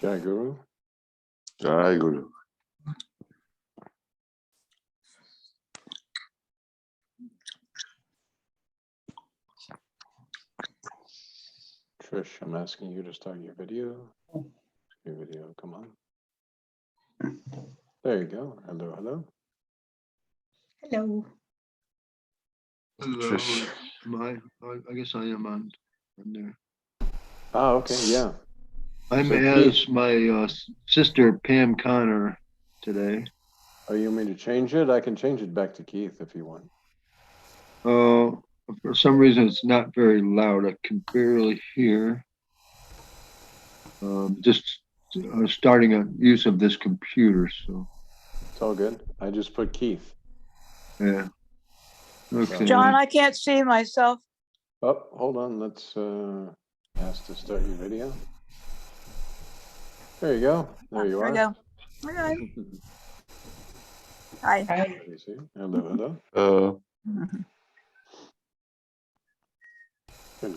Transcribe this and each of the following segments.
Jai Guru. Jai Guru. Trish, I'm asking you to start your video. Your video, come on. There you go. Hello, hello. Hello. Hello. Trish. I guess I am on there. Oh, okay, yeah. I'm So as my sister Pam Connor today. Oh, you want me to change it? I can change it back to Keith if you want. For some reason, it's not very loud. I can barely hear. Just starting a use of this computer, so It's all good. I just put Keith. yeah. Okay. John, I can't see myself. Oh, hold on. Let's ask to start your video. There you go. There you There are. we go. Okay. Hi. You see? Hello, hello. Good.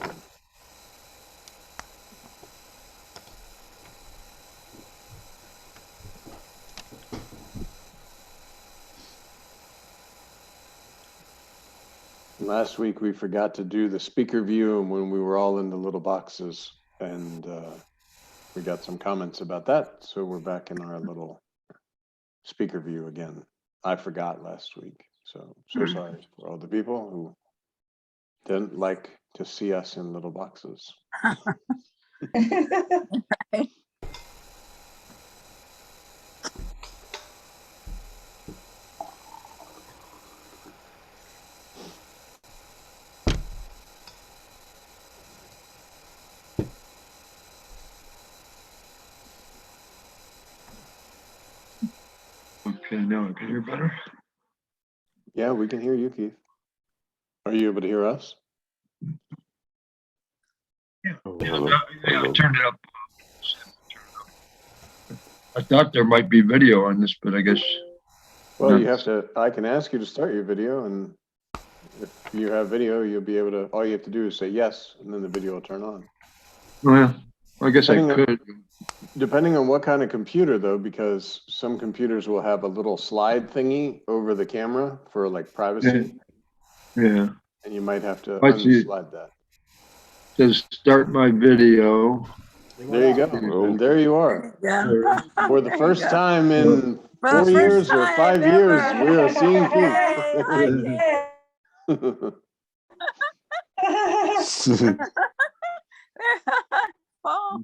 Last week we forgot to do the speaker view when we were all in the little boxes, and we got some comments about that. So we're back in our little speaker view again. I forgot last week, so sorry for all the people who didn't like to see us in little boxes. Okay, now I can hear better. Yeah, we can hear you, Keith. Are you able to hear us? Yeah, Hello. I turned it up. I thought there might be video on this, but I guess. Well, you have to, I can ask you to start your video, and if you have video, you'll be able to, all you have to do is say yes, and then the video will turn on. Well, I guess I could. Depending on what kind of computer, though, because some computers will have a little slide thingy over the camera for like privacy, Yeah. and you might have to I see. unslide that. Says start my video. There you go, and there you are. Yeah. For the first time in For the 4 first years or time 5 years, ever. we are seeing Keith. Oh,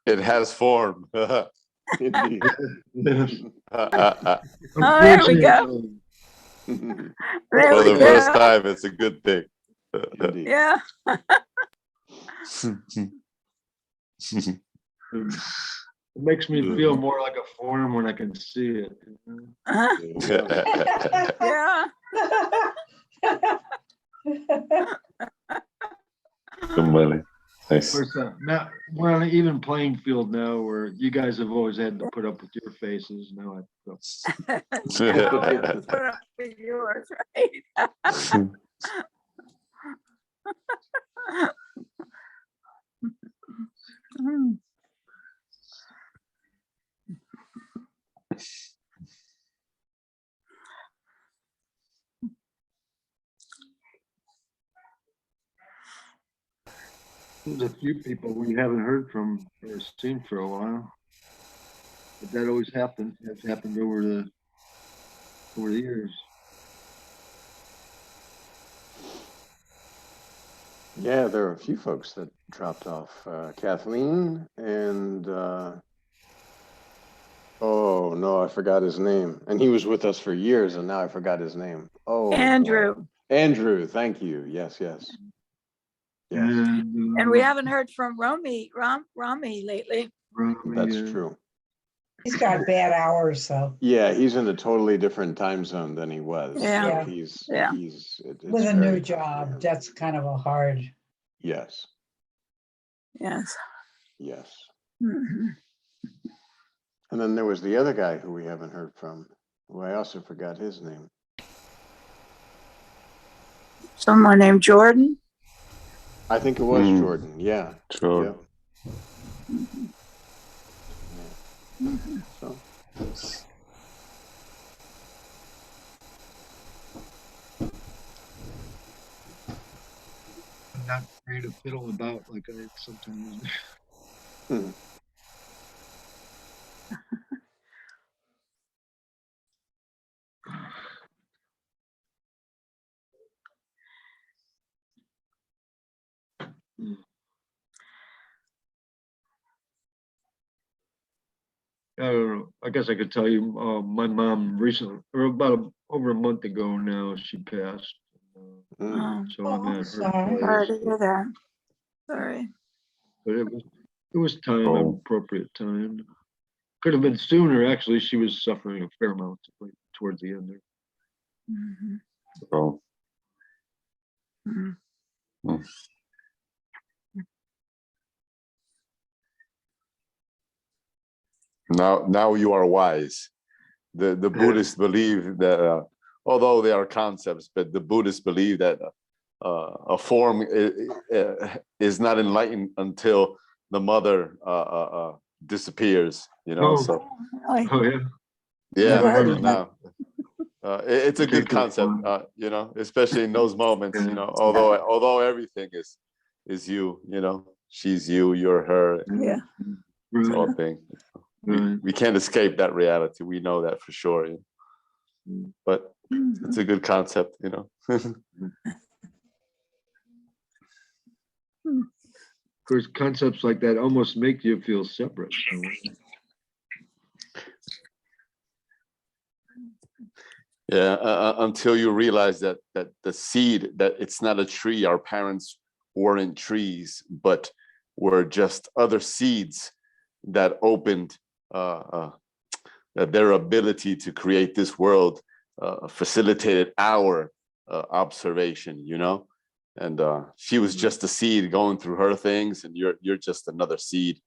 It has form. Indeed. there we go. There For we the first go. time, it's a good thing. Indeed. Yeah. It makes me feel more like a form when I can see it. There you go. Yeah. Somebody. Nice. Now we're on an even playing field now, where you guys have always had to put up with your faces. Now I Put up with yours, right? There's a few people we haven't heard from or seen for a while, but that always happens. It's happened over the years. Yeah, there are a few folks that dropped off. Kathleen and oh no, I forgot his name. And he was with us for years, and now I forgot his name. Oh, Andrew. boy. Andrew, thank you. Yes, yes. Yes, And we haven't heard from Rami lately. that's true. He's got bad hours, so Yeah, he's in a totally different time zone than he was. Yeah. So he's Yeah. it's with a very new tough for job, him. that's kind of a hard. Yes, Yes. yes. Mhm. And then there was the other guy who we haven't heard from, who I also forgot his name. Someone named Jordan. I think it was Jordan. Yeah. Sure. Yeah. So, I'm not afraid to fiddle about like I sometimes. hmm. I don't know. I guess I could tell you, my mom recently, or over a month ago now, she passed. Mm. So I'm at her Sorry. Sorry place. to hear that. Sorry. But it was time, an Oh. appropriate time. Could have been sooner, actually. She was suffering a fair amount towards the end there. Mhm. Oh. Mhm. Mm. Now you are wise. The Buddhists believe that, although they are concepts, but the Buddhists believe that a form is not enlightened until the mother disappears. You know, Oh, so Really? oh yeah. yeah. Never heard So of that. now it's a good concept. You know, especially in those moments. You know, although everything is you. You know, she's you, you're her. Yeah. It's Right, all thing. right. We can't escape that reality. We know that for sure. You know? But it's a good concept, you know. Of course, concepts like that almost make you feel separate. Yeah, until you realize that the seed, that it's not a tree. Our parents weren't trees, but were just other seeds that opened their ability to create this world, facilitated our observation, you know. And she was just a seed going through her things, and you're just another seed.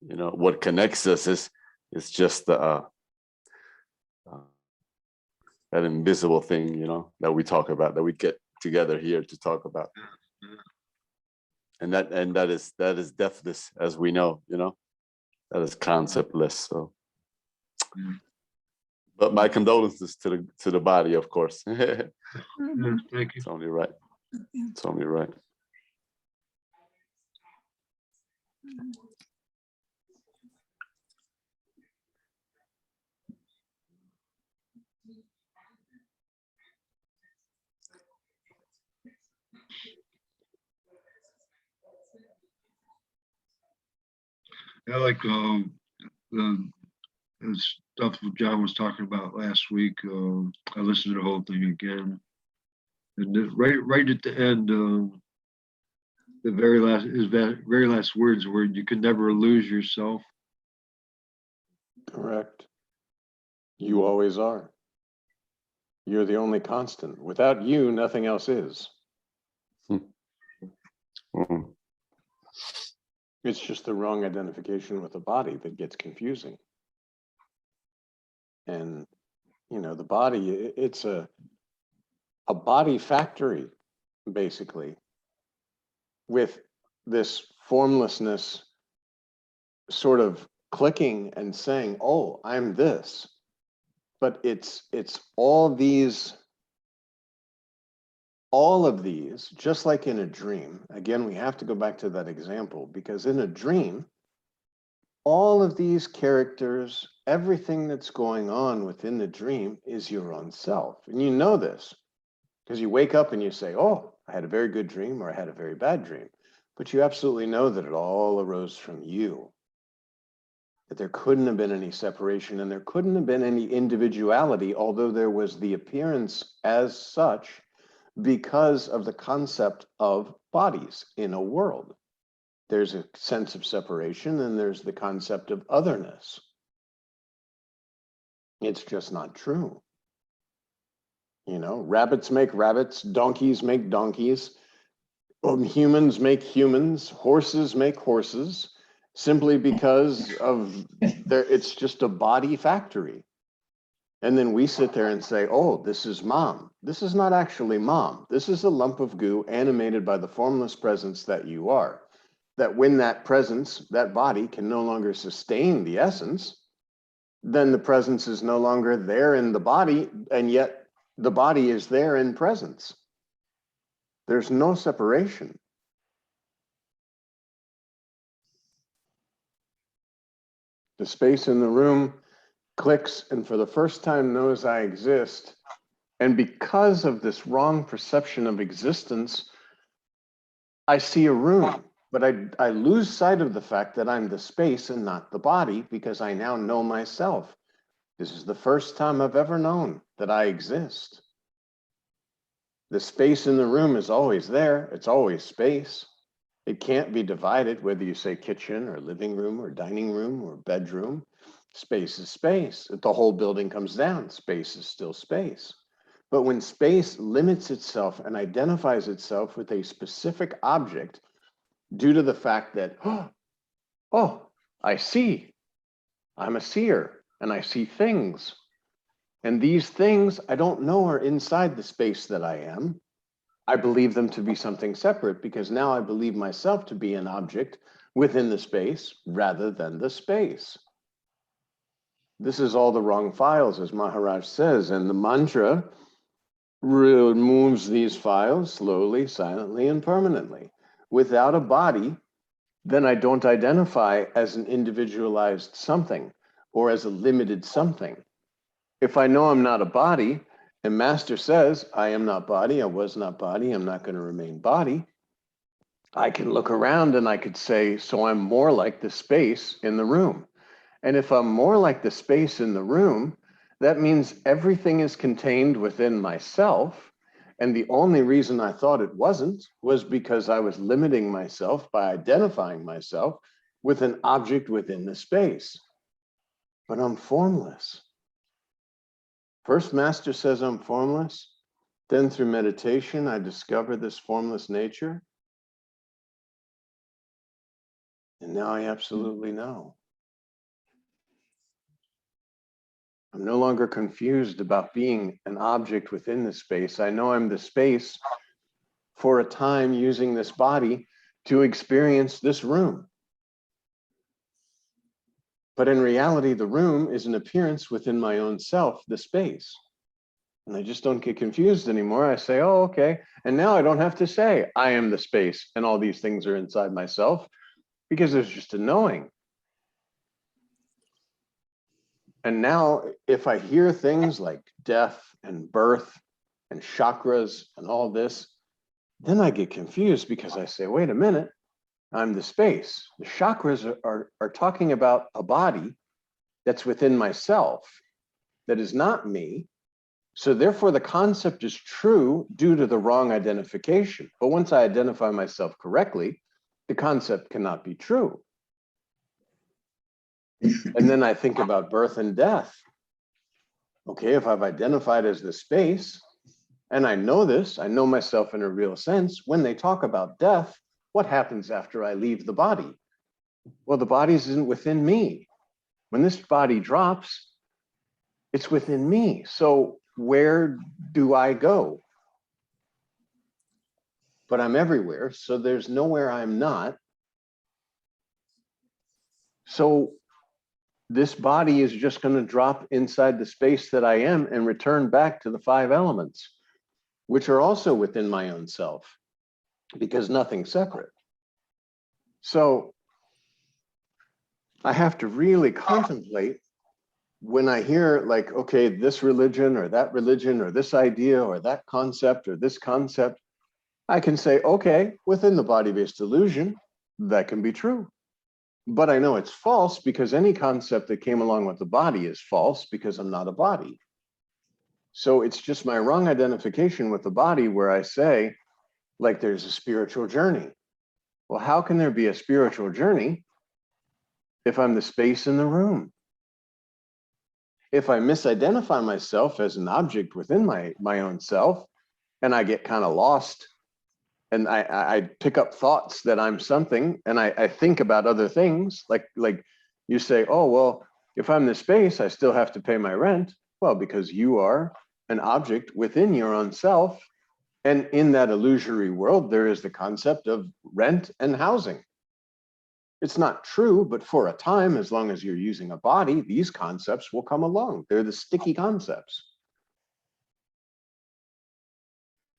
You know, what connects us is just that invisible thing, you know, that we talk about, that we get together here to talk about. And that is deathless, as we know, you know, that is conceptless. So, but my condolences to the body, of course. It's Yeah, thank you. only right. It's only right. I like the stuff that John was talking about last week. I listened to the whole thing again, and right at the end, the very last words were, "You can never lose yourself." Correct. You always are. You're the only constant. Without you, nothing else is. Mm. It's just the wrong identification with the body that gets confusing. And, you know, the body, it's a body factory, basically, with this formlessness sort of clicking and saying, oh, I'm this. But it's all of these, just like in a dream. Again, we have to go back to that example, because in a dream, all of these characters, everything that's going on within the dream is your own self. And you know this because you wake up and you say, oh, I had a very good dream, or I had a very bad dream. But you absolutely know that it all arose from you, that there couldn't have been any separation and there couldn't have been any individuality, although there was the appearance as such because of the concept of bodies in a world. There's a sense of separation and there's the concept of otherness. It's just not true. You know, rabbits make rabbits, donkeys make donkeys, humans make humans, horses make horses, simply because of it's just a body factory. And then we sit there and say, oh, this is mom. This is not actually mom. This is a lump of goo animated by the formless presence that you are. that when that presence, that body can no longer sustain the essence, then the presence is no longer there in the body, and yet the body is there in presence. There's no separation. The space in the room clicks and for the first time knows I exist. And because of this wrong perception of existence, I see a room, but I lose sight of the fact that I'm the space and not the body, because I now know myself. This is the first time I've ever known that I exist. The space in the room is always there. It's always space. It can't be divided, whether you say kitchen or living room or dining room or bedroom. Space is space. If the whole building comes down, space is still space. But when space limits itself and identifies itself with a specific object due to the fact that, oh, I see, I'm a seer and I see things. And these things I don't know are inside the space that I am. I believe them to be something separate because now I believe myself to be an object within the space rather than the space. This is all the wrong files, as Maharaj says, and the mantra removes these files slowly, silently, and permanently. Without a body, then I don't identify as an individualized something or as a limited something. If I know I'm not a body, and Master says, I am not body, I was not body, I'm not going to remain body, I can look around and I could say, so I'm more like the space in the room. And if I'm more like the space in the room, that means everything is contained within myself. And the only reason I thought it wasn't was because I was limiting myself by identifying myself with an object within the space. But I'm formless. First, Master says I'm formless. Then through meditation, I discover this formless nature. And now I absolutely know. I'm no longer confused about being an object within the space. I know I'm the space for a time using this body to experience this room. But in reality, the room is an appearance within my own self, the space. And I just don't get confused anymore. I say, oh, okay. And now I don't have to say, I am the space and all these things are inside myself, because there's just a knowing. And now if I hear things like death and birth and chakras and all this, then I get confused because I say, wait a minute, I'm the space. The chakras are talking about a body that's within myself, that is not me. So therefore the concept is true due to the wrong identification. But once I identify myself correctly, the concept cannot be true. And then I think about birth and death. Okay, if I've identified as the space, and I know this, I know myself in a real sense, when they talk about death, what happens after I leave the body? Well, the body isn't within me. When this body drops, it's within me. So where do I go? But I'm everywhere, so there's nowhere I'm not. So this body is just going to drop inside the space that I am and return back to the 5 elements, which are also within my own self, because nothing's separate. So I have to really contemplate when I hear like, okay, this religion or this idea or that concept or this concept, I can say, okay, within the body-based illusion, that can be true. But I know it's false because any concept that came along with the body is false because I'm not a body. So it's just my wrong identification with the body where I say, like, there's a spiritual journey. Well, how can there be a spiritual journey if I'm the space in the room? If I misidentify myself as an object within my own self, and I get kind of lost, and I pick up thoughts that I'm something, and I think about other things, like you say, oh, well, if I'm the space, I still have to pay my rent. Well, because you are an object within your own self. And in that illusory world, there is the concept of rent and housing. It's not true, but for a time, as long as you're using a body, these concepts will come along. They're the sticky concepts.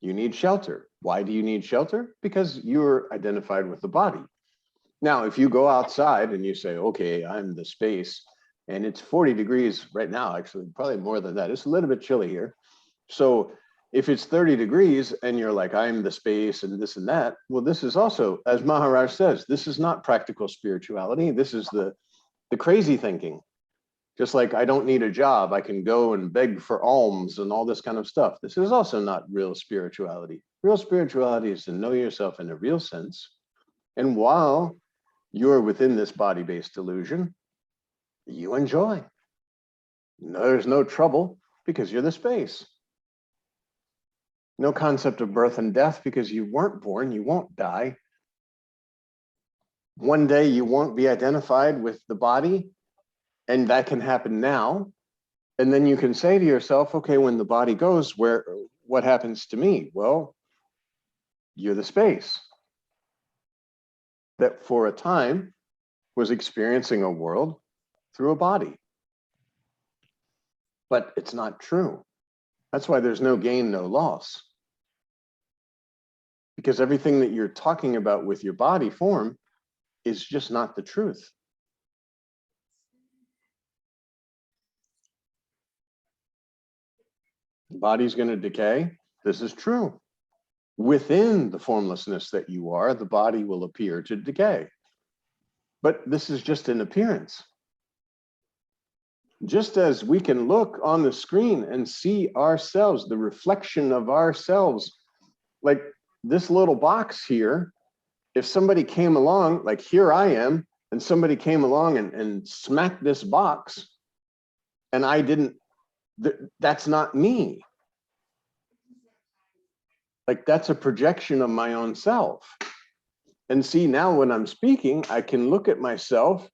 You need shelter. Why do you need shelter? Because you're identified with the body. Now, if you go outside and you say, okay, I'm the space, and it's 40 degrees right now, actually, probably more than that. It's a little bit chilly here. So if it's 30 degrees and you're like, I'm the space and this and that, well, this is also, as Maharaj says, this is not practical spirituality. This is the crazy thinking. Just like I don't need a job, I can go and beg for alms and all this kind of stuff. This is also not real spirituality. Real spirituality is to know yourself in a real sense. And while you're within this body-based illusion, you enjoy. There's no trouble because you're the space. No concept of birth and death because you weren't born, you won't die. One day you won't be identified with the body, and that can happen now. And then you can say to yourself, okay, when the body goes, what happens to me? Well, you're the space that for a time was experiencing a world through a body. But it's not true. That's why there's no gain, no loss. Because everything that you're talking about with your body form is just not the truth. The body's going to decay. This is true. Within the formlessness that you are, the body will appear to decay. But this is just an appearance. Just as we can look on the screen and see ourselves, the reflection of ourselves, like this little box here, if somebody came along, like here I am, and somebody came along and smacked this box, and I didn't, that's not me. Like that's a projection of my own self. And see, now when I'm speaking, I can look at myself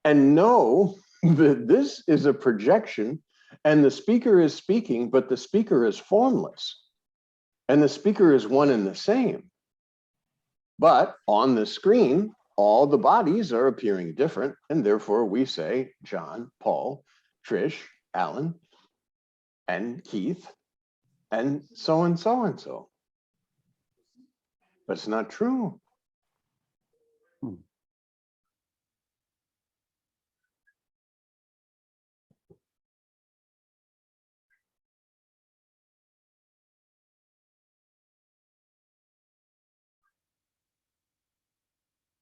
and know that this is a projection and the speaker is speaking, but the speaker is formless and the speaker is one and the same. But on the screen, all the bodies are appearing different. And therefore we say John, Paul, Trish, Alan, and Keith, and so and so and so. But it's not true. And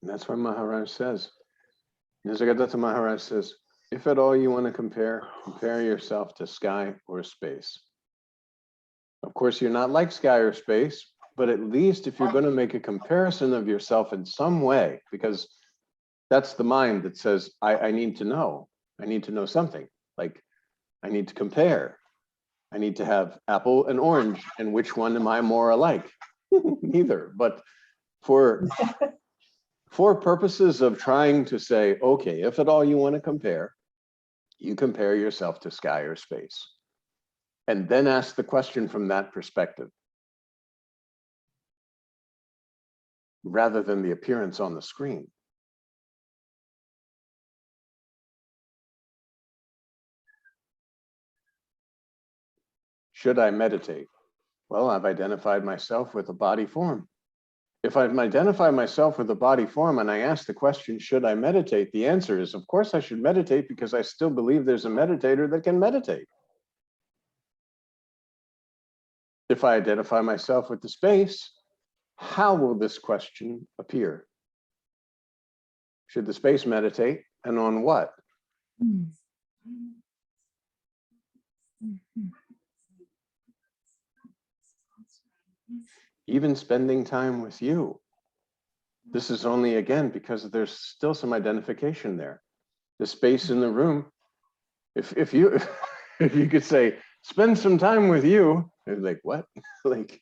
that's why Maharaj says, Nisargadatta Maharaj says, if at all you want to compare yourself to sky or space. Of course, you're not like sky or space, but at least if you're going to make a comparison of yourself in some way, because that's the mind that says, I need to know something. Like I need to compare. I need to have apple and orange, and which one am I more alike? Neither, but for purposes of trying to say, okay, if at all you want to compare, you compare yourself to sky or space. And then ask the question from that perspective, rather than the appearance on the screen. Should I meditate? Well, I've identified myself with a body form. If I've identified myself with a body form and I ask the question, should I meditate? The answer is, of course I should meditate, because I still believe there's a meditator that can meditate. If I identify myself with the space, how will this question appear? Should the space meditate, and on what? Even spending time with you. This is only, again, because there's still some identification there. The space in the room, if you could say, spend some time with you, they're like, what? Like,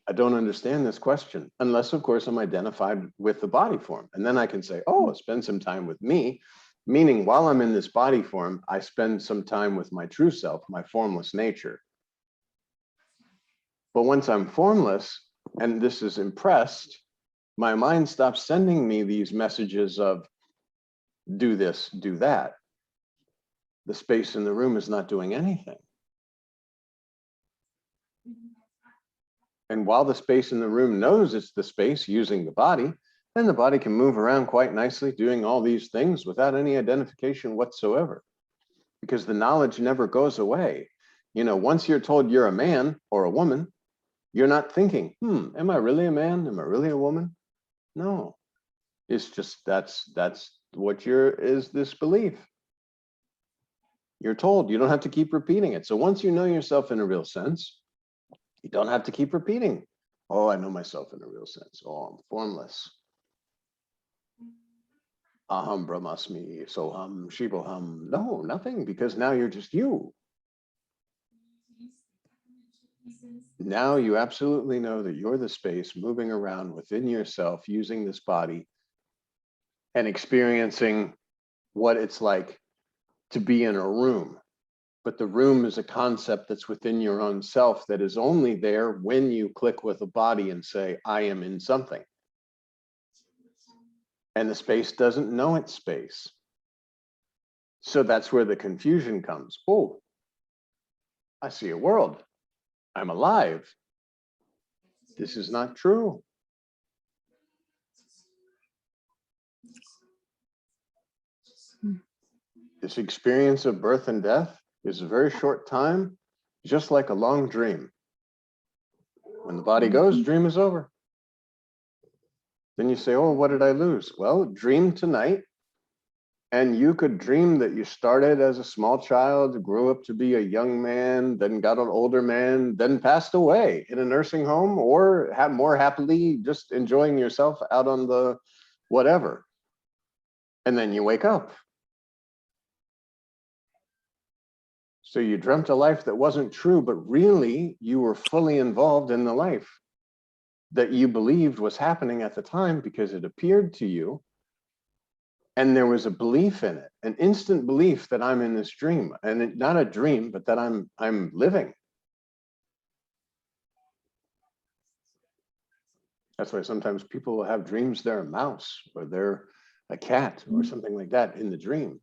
I don't understand this question, unless of course I'm identified with the body form. And then I can say, oh, spend some time with me, meaning while I'm in this body form, I spend some time with my true self, my formless nature. But once I'm formless and this is impressed, my mind stops sending me these messages of do this, do that. The space in the room is not doing anything. And while the space in the room knows it's the space using the body, then the body can move around quite nicely, doing all these things without any identification whatsoever, because the knowledge never goes away. You know, once you're told you're a man or a woman, you're not thinking, am I really a man? Am I really a woman? No, it's just that's what is this belief. You're told, you don't have to keep repeating it. So once you know yourself in a real sense, you don't have to keep repeating. Oh, I know myself in a real sense. Oh, I'm formless. Aham brahmasmi, soham shivoham. No, nothing, because now you're just you. Now you absolutely know that you're the space moving around within yourself, using this body and experiencing what it's like to be in a room. But the room is a concept that's within your own self that is only there when you click with a body and say, I am in something. And the space doesn't know it's space. So that's where the confusion comes. Oh, I see a world. I'm alive. This is not true. This experience of birth and death is a very short time, just like a long dream. When the body goes, dream is over. Then you say, oh, what did I lose? Well, dream tonight. And you could dream that you started as a small child, grew up to be a young man, then got an older man, then passed away in a nursing home, or have more happily just enjoying yourself out on the whatever. And then you wake up. So you dreamt a life that wasn't true, but really you were fully involved in the life that you believed was happening at the time because it appeared to you. And there was a belief in it, an instant belief that I'm in this dream, and not a dream, but that I'm living. That's why sometimes people will have dreams they're a mouse or they're a cat or something like that in the dream.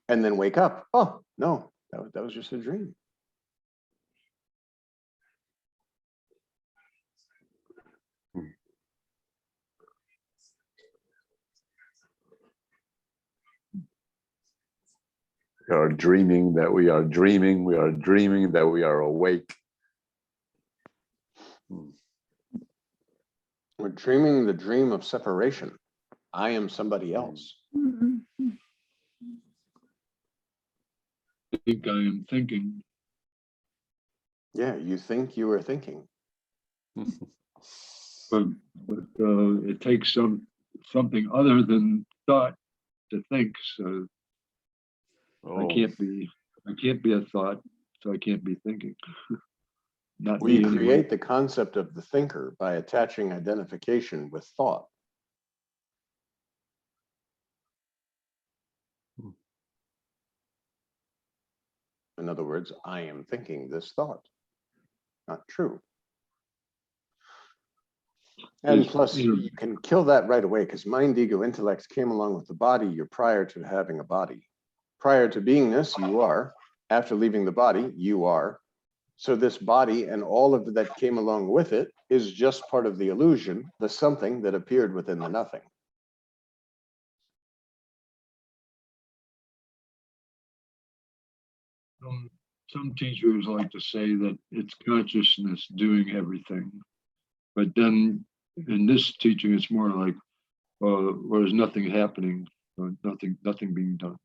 And then wake up. Oh, no, that was just a dream. We are dreaming that we are dreaming. We are dreaming that we are awake. We're dreaming the dream of separation. I am somebody else. I think I am thinking. Yeah, you think you are thinking. But it takes something other than thought to think. So I can't be a thought, so I can't be thinking. Not We me anyway. create the concept of the thinker by attaching identification with thought. In other words, I am thinking this thought. Not true. And plus, you can kill that right away because mind, ego, intellect came along with the body. You're prior to having a body. Prior to beingness, you are. After leaving the body, you are. So this body and all of that came along with it is just part of the illusion, the something that appeared within the nothing. Some teachers like to say that it's consciousness doing everything. But then in this teaching, it's more like, there's nothing happening, nothing being done.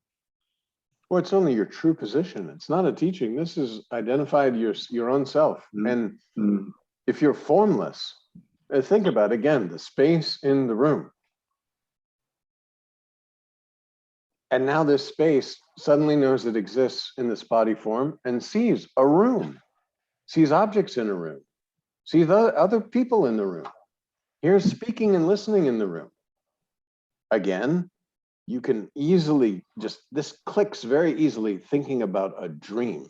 Well, it's only your true position. It's not a teaching. This is identified your own self. And if you're formless, think about, again, the space in the room. And now this space suddenly knows it exists in this body form and sees a room, sees objects in a room, sees other people in the room, hears speaking and listening in the room. Again, you can easily this clicks very easily thinking about a dream.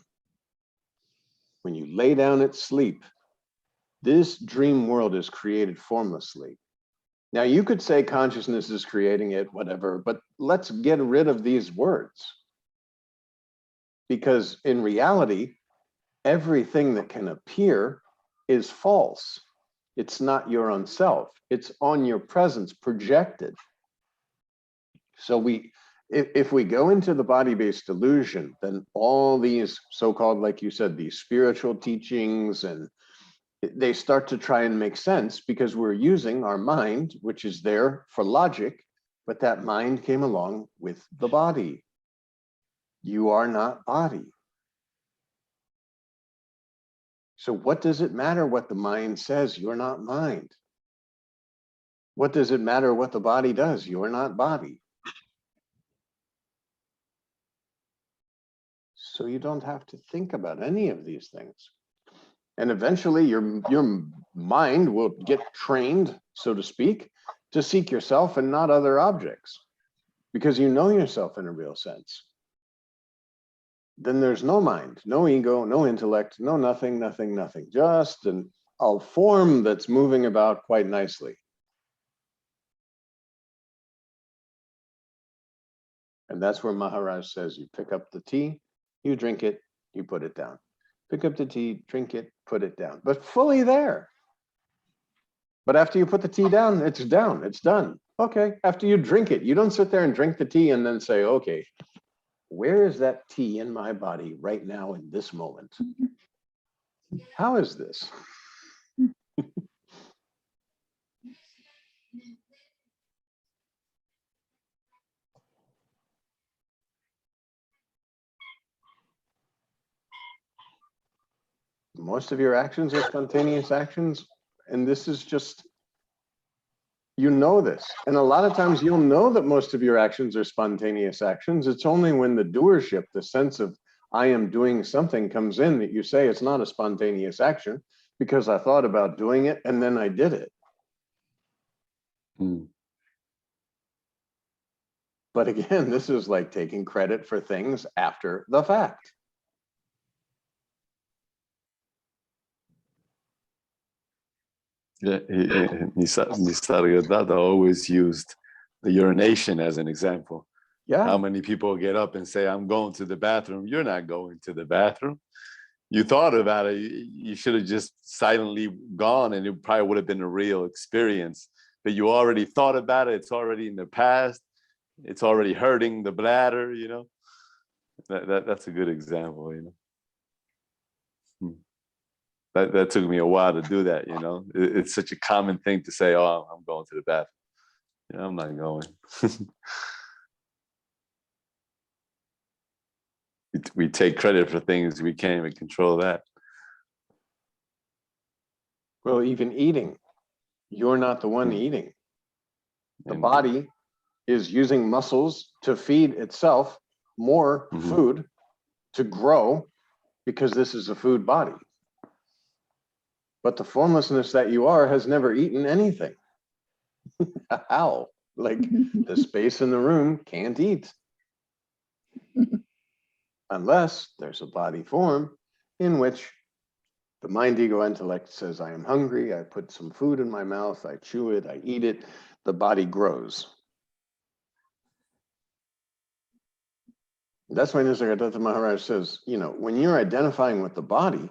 When you lay down at sleep, this dream world is created formlessly. Now, you could say consciousness is creating it, whatever, but let's get rid of these words. Because in reality, everything that can appear is false. It's not your own self. It's on your presence, projected. So if we go into the body-based illusion, then all these so-called, like you said, these spiritual teachings, and they start to try and make sense because we're using our mind, which is there for logic, but that mind came along with the body. You are not body. So what does it matter what the mind says? You're not mind. What does it matter what the body does? You're not body. So you don't have to think about any of these things. And eventually your mind will get trained, so to speak, to seek yourself and not other objects, because you know yourself in a real sense. Then there's no mind, no ego, no intellect, no nothing, nothing, nothing, just a form that's moving about quite nicely. And that's where Maharaj says, you pick up the tea, you drink it, you put it down. Pick up the tea, drink it, put it down, but fully there. But after you put the tea down, it's done. Okay, after you drink it, you don't sit there and drink the tea and then say, okay, where is that tea in my body right now in this moment? How is this? Most of your actions are spontaneous actions, and this is just, you know this. And a lot of times you'll know that most of your actions are spontaneous actions. It's only when the doership, the sense of I am doing something comes in that you say it's not a spontaneous action because I thought about doing it and then I did it. But again, this is like taking credit for things after the fact. Yeah, Nisargadatta always used the urination as an example. Yeah. How many people get up and say, I'm going to the bathroom? You're not going to the bathroom. You thought about it. You should have just silently gone and it probably would have been a real experience. But you already thought about it. It's already in the past. It's already hurting the bladder, you know. That's a good example, you know. That took me a while to do that, you know. It's such a common thing to say, oh, I'm going to the bathroom. You know, I'm not going. We take credit for things we can't even control that. Well, even eating, you're not the one eating. The body is using muscles to feed itself more food to grow because this is a food body. But the formlessness that you are has never eaten anything. How? Like the space in the room can't eat. Unless there's a body form in which the mind, ego, intellect says, I am hungry, I put some food in my mouth, I chew it, I eat it, the body grows. That's why Nisargadatta Maharaj says, you know, when you're identifying with the body,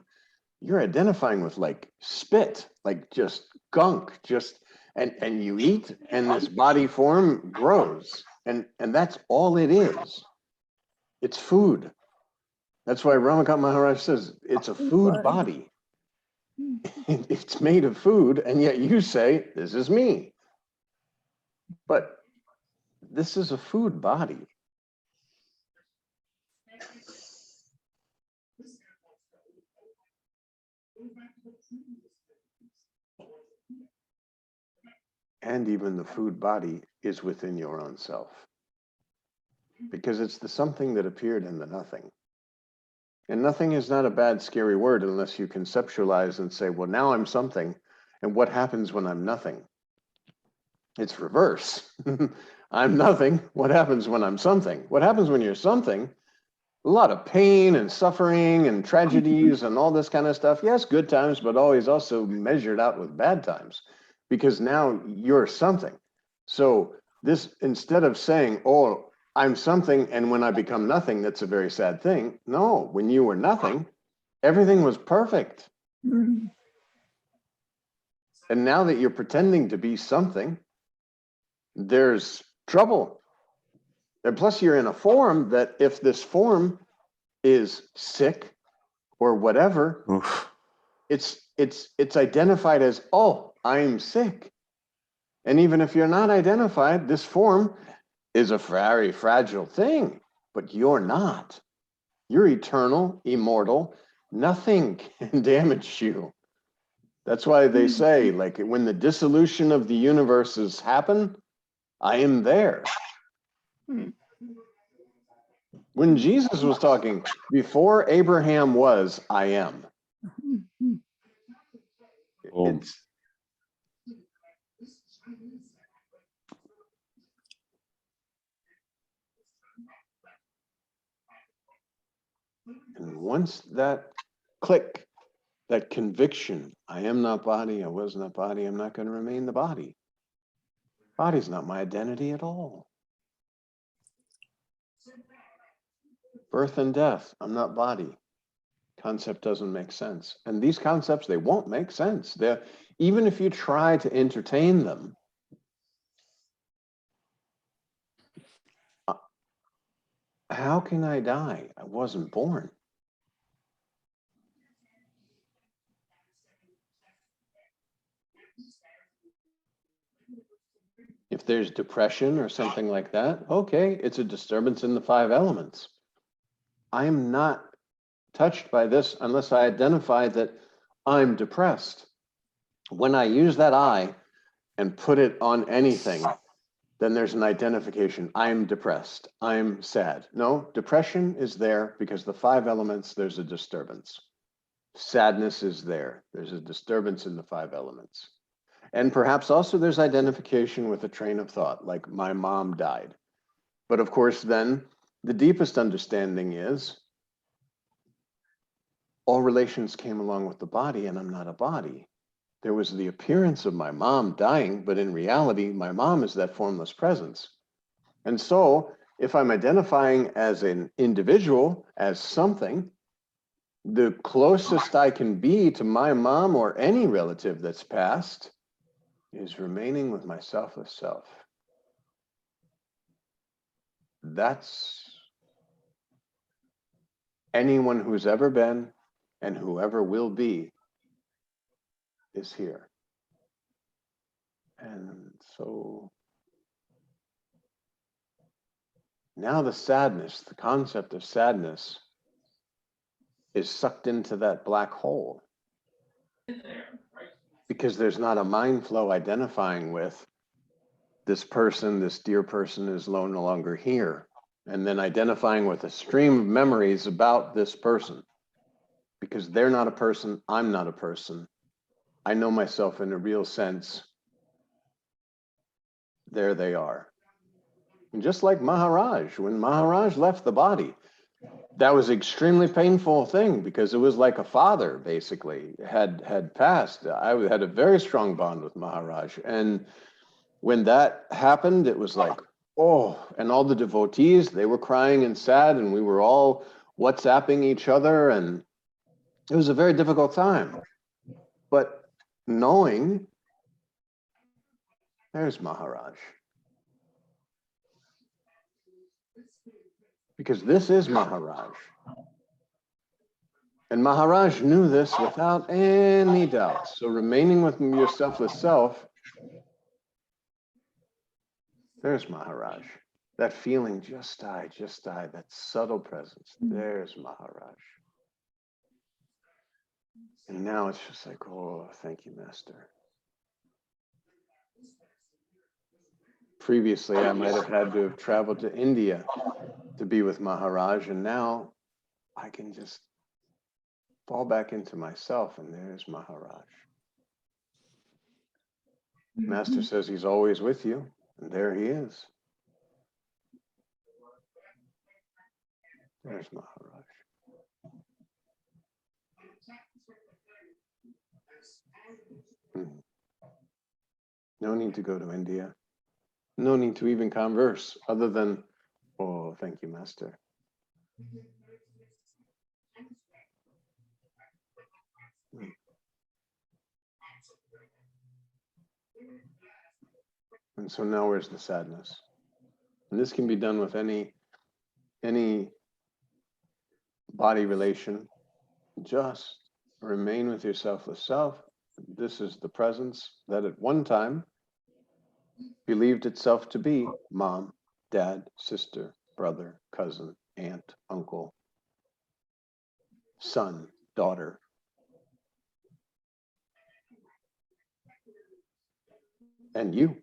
you're identifying with like spit, like just gunk, just, and you eat and this body form grows. And that's all it is. It's food. That's why Ramakant Maharaj says it's a food body. It's made of food, and yet you say, this is me. But this is a food body. And even the food body is within your own self. Because it's the something that appeared in the nothing. And nothing is not a bad, scary word unless you conceptualize and say, well, now I'm something. And what happens when I'm nothing? It's reverse. I'm nothing. What happens when I'm something? What happens when you're something? A lot of pain and suffering and tragedies and all this kind of stuff. Yes, good times, but always also measured out with bad times. because now you're something. So this, instead of saying, oh, I'm something, and when I become nothing, that's a very sad thing. No, when you were nothing, everything was perfect. Mm. And now that you're pretending to be something, there's trouble. And plus you're in a form that if this form is sick or whatever, Oof. it's identified as, oh, I'm sick. And even if you're not identified, this form is a very fragile thing, but you're not. You're eternal, immortal. Nothing can damage you. That's why they say, like, when the dissolution of the universes happen, I am there. Mm. When Jesus was talking, before Abraham was, I am. Mm. It's and once that click, that conviction, I am not body, I was not body, I'm not going to remain the body. Body's not my identity at all. Birth and death, I'm not body. Concept doesn't make sense. And these concepts, they won't make sense. They're, even if you try to entertain them, how can I die? I wasn't born. If there's depression or something like that, okay, it's a disturbance in the 5 elements. I'm not touched by this unless I identify that I'm depressed. When I use that I and put it on anything, then there's an identification. I'm depressed. I'm sad. No, depression is there because the 5 elements, there's a disturbance. Sadness is there. There's a disturbance in the 5 elements. And perhaps also there's identification with a train of thought, like my mom died. But of course, then the deepest understanding is all relations came along with the body and I'm not a body. There was the appearance of my mom dying, but in reality, my mom is that formless presence. And so if I'm identifying as an individual, as something, the closest I can be to my mom or any relative that's passed is remaining with my selfless self. That's anyone who's ever been and whoever will be is here. And so now the sadness, the concept of sadness is sucked into that black hole because there's not a mind flow identifying with this person, this dear person is no longer here, and then identifying with a stream of memories about this person because they're not a person, I'm not a person. I know myself in a real sense. There they are. And just like Maharaj, when Maharaj left the body, that was an extremely painful thing because it was like a father basically had passed. I had a very strong bond with Maharaj. And when that happened, it was like, oh, and all the devotees, they were crying and sad and we were all WhatsApping each other. And it was a very difficult time. But knowing there's Maharaj. Because this is Maharaj. And Maharaj knew this without any doubt. So remaining with your selfless self, there's Maharaj. That feeling, just die, that subtle presence, there's Maharaj. And now it's just like, oh, thank you, Master. Previously, I might have had to have traveled to India to be with Maharaj, and now I can just fall back into myself, and there's Maharaj. Master says he's always with you, and there he is. There's Maharaj. No need to go to India. No need to even converse other than, oh, thank you, Master. And so now where's the sadness? And this can be done with any body relation. Just remain with your selfless self. This is the presence that at one time believed itself to be mom, dad, sister, brother, cousin, aunt, uncle, son, daughter. And you.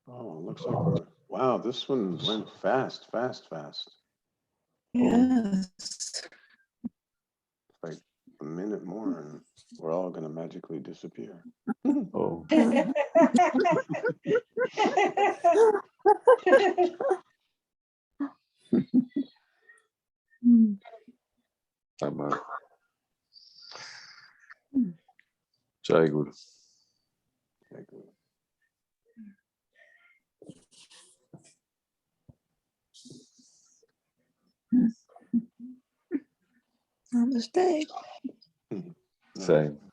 Oh, looks like we're, wow, this one went fast, fast, fast. Yes. Like a minute more and we're all gonna magically disappear. Oh, Sama. Jai Guru. Namaste. Same.